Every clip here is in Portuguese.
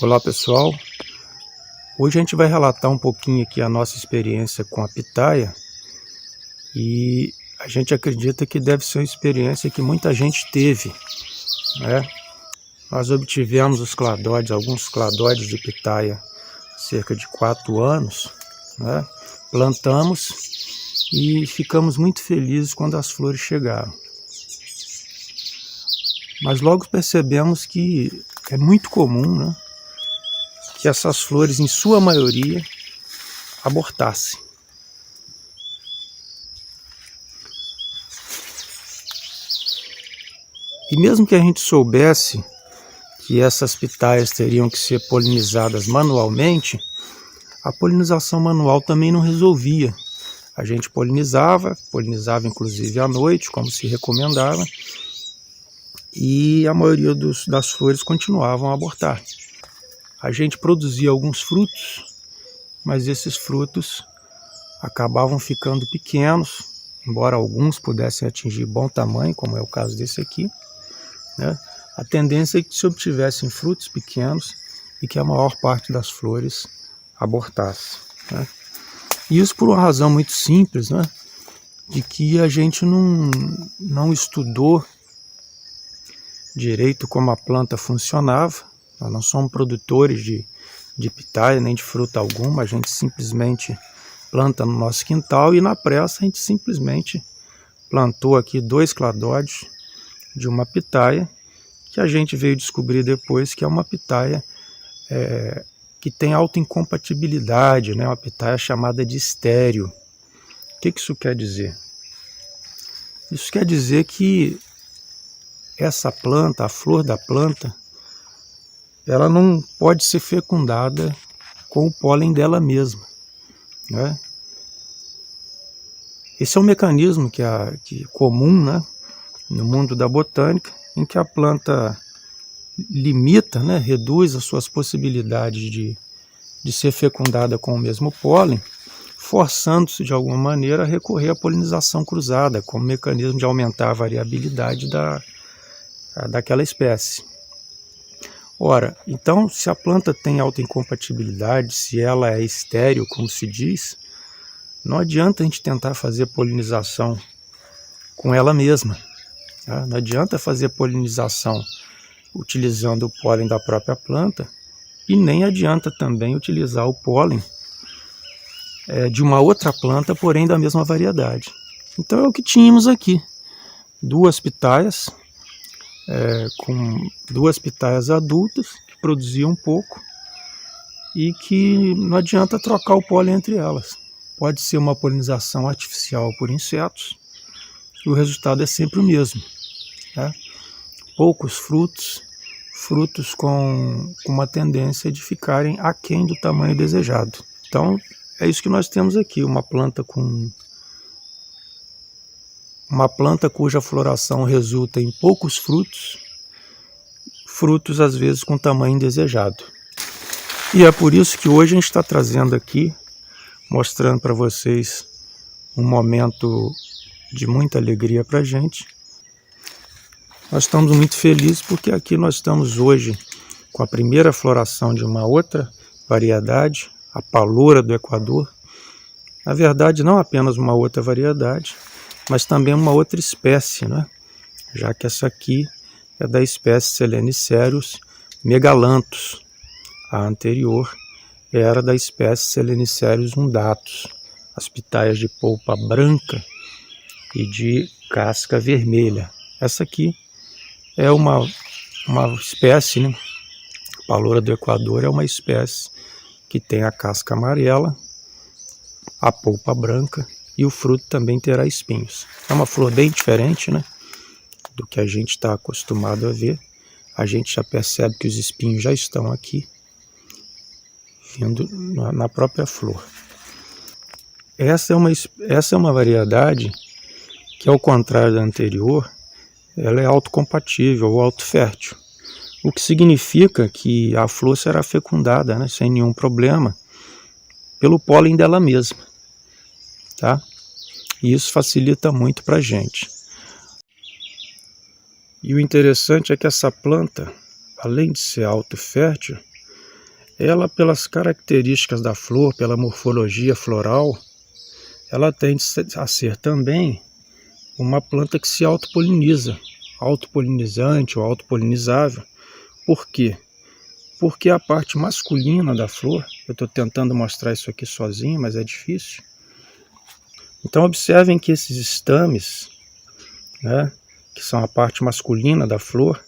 Olá pessoal, hoje a gente vai relatar um pouquinho aqui a nossa experiência com a pitaia e a gente acredita que deve ser uma experiência que muita gente teve, né? Nós obtivemos os cladóides, alguns cladóides de pitaia há cerca de 4 anos, né? Plantamos e ficamos muito felizes quando as flores chegaram. Mas logo percebemos que é muito comum, né, que essas flores, em sua maioria, abortassem. E mesmo que a gente soubesse que essas pitaias teriam que ser polinizadas manualmente, a polinização manual também não resolvia. A gente polinizava inclusive à noite, como se recomendava, e a maioria das flores continuavam a abortar. A gente produzia alguns frutos, mas esses frutos acabavam ficando pequenos, embora alguns pudessem atingir bom tamanho, como é o caso desse aqui, né? A tendência é que se obtivessem frutos pequenos e que a maior parte das flores abortasse, né? E isso por uma razão muito simples, né? De que a gente não estudou direito como a planta funcionava. Nós não somos produtores de pitaia nem de fruta alguma, a gente simplesmente planta no nosso quintal e na pressa a gente simplesmente plantou aqui 2 cladóides de uma pitaia que a gente veio descobrir depois que é uma pitaia que tem autoincompatibilidade, né? Uma pitaia chamada de estéreo. O que isso quer dizer? Isso quer dizer que essa planta, a flor da planta, ela não pode ser fecundada com o pólen dela mesma, né? Esse é um mecanismo que é comum, né, no mundo da botânica, em que a planta limita, né, reduz as suas possibilidades de ser fecundada com o mesmo pólen, forçando-se de alguma maneira a recorrer à polinização cruzada, como mecanismo de aumentar a variabilidade daquela espécie. Ora, então, se a planta tem autoincompatibilidade, se ela é estéril, como se diz, não adianta a gente tentar fazer polinização com ela mesma, tá? Não adianta fazer polinização utilizando o pólen da própria planta e nem adianta também utilizar o pólen de uma outra planta, porém da mesma variedade. Então é o que tínhamos aqui, 2 pitaias, com 2 pitaias adultas, que produziam um pouco e que não adianta trocar o pólen entre elas. Pode ser uma polinização artificial por insetos e o resultado é sempre o mesmo, né? Poucos frutos com uma tendência de ficarem aquém do tamanho desejado. Então é isso que nós temos aqui, uma planta cuja floração resulta em poucos frutos às vezes com tamanho indesejado. E é por isso que hoje a gente está trazendo aqui, mostrando para vocês um momento de muita alegria para a gente. Nós estamos muito felizes porque aqui nós estamos hoje com a primeira floração de uma outra variedade, a paloura do Equador. Na verdade, não apenas uma outra variedade, mas também uma outra espécie, né? Já que essa aqui é da espécie Selenicerius megalanthus. A anterior era da espécie Selenicerius undatus, as pitaias de polpa branca e de casca vermelha. Essa aqui é uma espécie, né? A paloura do Equador é uma espécie que tem a casca amarela, a polpa branca e o fruto também terá espinhos. É uma flor bem diferente, né, do que a gente está acostumado a ver. A gente já percebe que os espinhos já estão aqui, vindo na própria flor. Essa é uma variedade que, ao contrário da anterior, ela é autocompatível ou autofértil, o que significa que a flor será fecundada, né, sem nenhum problema, pelo pólen dela mesma, tá? E isso facilita muito para a gente. E o interessante é que essa planta, além de ser autofértil, ela, pelas características da flor, pela morfologia floral, ela tende a ser também uma planta que se autopoliniza, autopolinizante ou autopolinizável. Por quê? Porque a parte masculina da flor, eu estou tentando mostrar isso aqui sozinho, mas é difícil. Então observem que esses estames, né, que são a parte masculina da flor,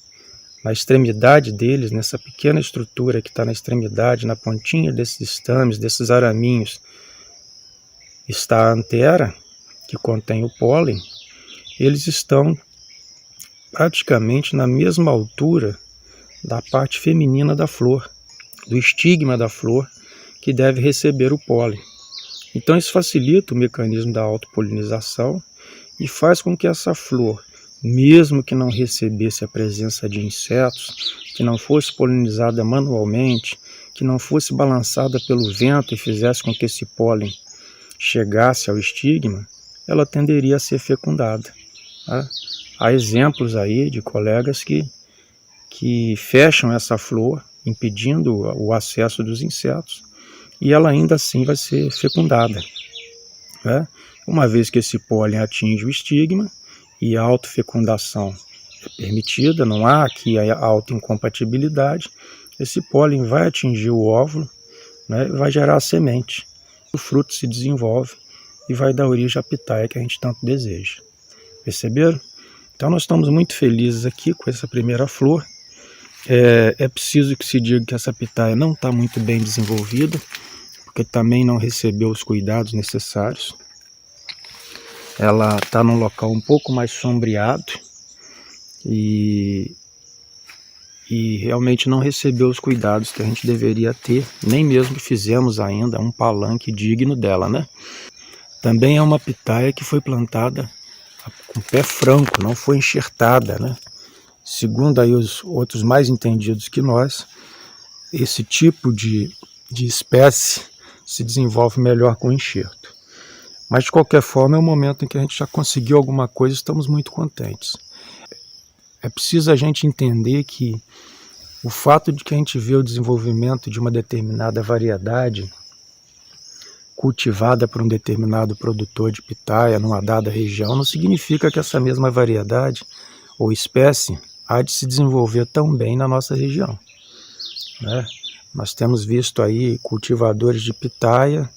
na extremidade deles, nessa pequena estrutura que está na extremidade, na pontinha desses estames, desses araminhos, está a antera, que contém o pólen. Eles estão praticamente na mesma altura da parte feminina da flor, do estigma da flor, que deve receber o pólen. Então isso facilita o mecanismo da autopolinização e faz com que essa flor, mesmo que não recebesse a presença de insetos, que não fosse polinizada manualmente, que não fosse balançada pelo vento e fizesse com que esse pólen chegasse ao estigma, ela tenderia a ser fecundada. Tá? Há exemplos aí de colegas que fecham essa flor, impedindo o acesso dos insetos, e ela ainda assim vai ser fecundada. Né? Uma vez que esse pólen atinge o estigma, e a autofecundação é permitida, não há aqui a autoincompatibilidade, esse pólen vai atingir o óvulo, né, vai gerar a semente. O fruto se desenvolve e vai dar origem à pitaia que a gente tanto deseja. Perceberam? Então nós estamos muito felizes aqui com essa primeira flor. É preciso que se diga que essa pitaia não está muito bem desenvolvida, porque também não recebeu os cuidados necessários. Ela está num local um pouco mais sombreado e realmente não recebeu os cuidados que a gente deveria ter, nem mesmo fizemos ainda um palanque digno dela, né? Também é uma pitaia que foi plantada com pé franco, não foi enxertada, né? Segundo aí os outros mais entendidos que nós, esse tipo de espécie se desenvolve melhor com enxerto. Mas de qualquer forma é um momento em que a gente já conseguiu alguma coisa e estamos muito contentes. É preciso a gente entender que o fato de que a gente vê o desenvolvimento de uma determinada variedade cultivada por um determinado produtor de pitaia numa dada região não significa que essa mesma variedade ou espécie há de se desenvolver tão bem na nossa região. Né? Nós temos visto aí cultivadores de pitaia,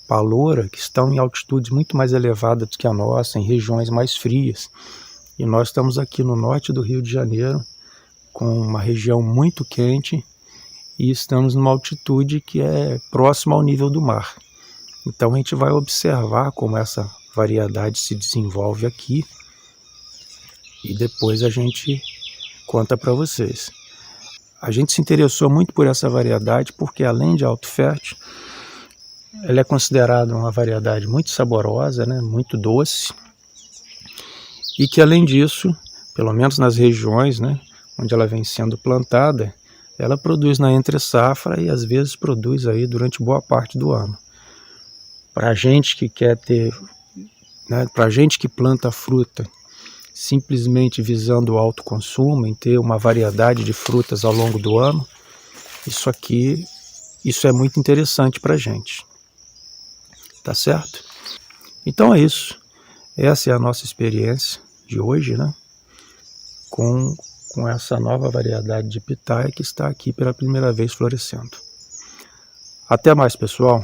paloura, que estão em altitudes muito mais elevadas do que a nossa, em regiões mais frias. E nós estamos aqui no norte do Rio de Janeiro, com uma região muito quente, e estamos numa altitude que é próxima ao nível do mar. Então a gente vai observar como essa variedade se desenvolve aqui, e depois a gente conta para vocês. A gente se interessou muito por essa variedade porque, além de autofértil, ela é considerada uma variedade muito saborosa, né, muito doce, e que, além disso, pelo menos nas regiões, né, onde ela vem sendo plantada, ela produz na entre-safra e às vezes produz aí durante boa parte do ano. Para a gente que quer ter, né, para a gente que planta fruta simplesmente visando o autoconsumo, em ter uma variedade de frutas ao longo do ano, isso é muito interessante para a gente. Tá certo? Então é isso. Essa é a nossa experiência de hoje, né? Com essa nova variedade de pitaia que está aqui pela primeira vez florescendo. Até mais, pessoal.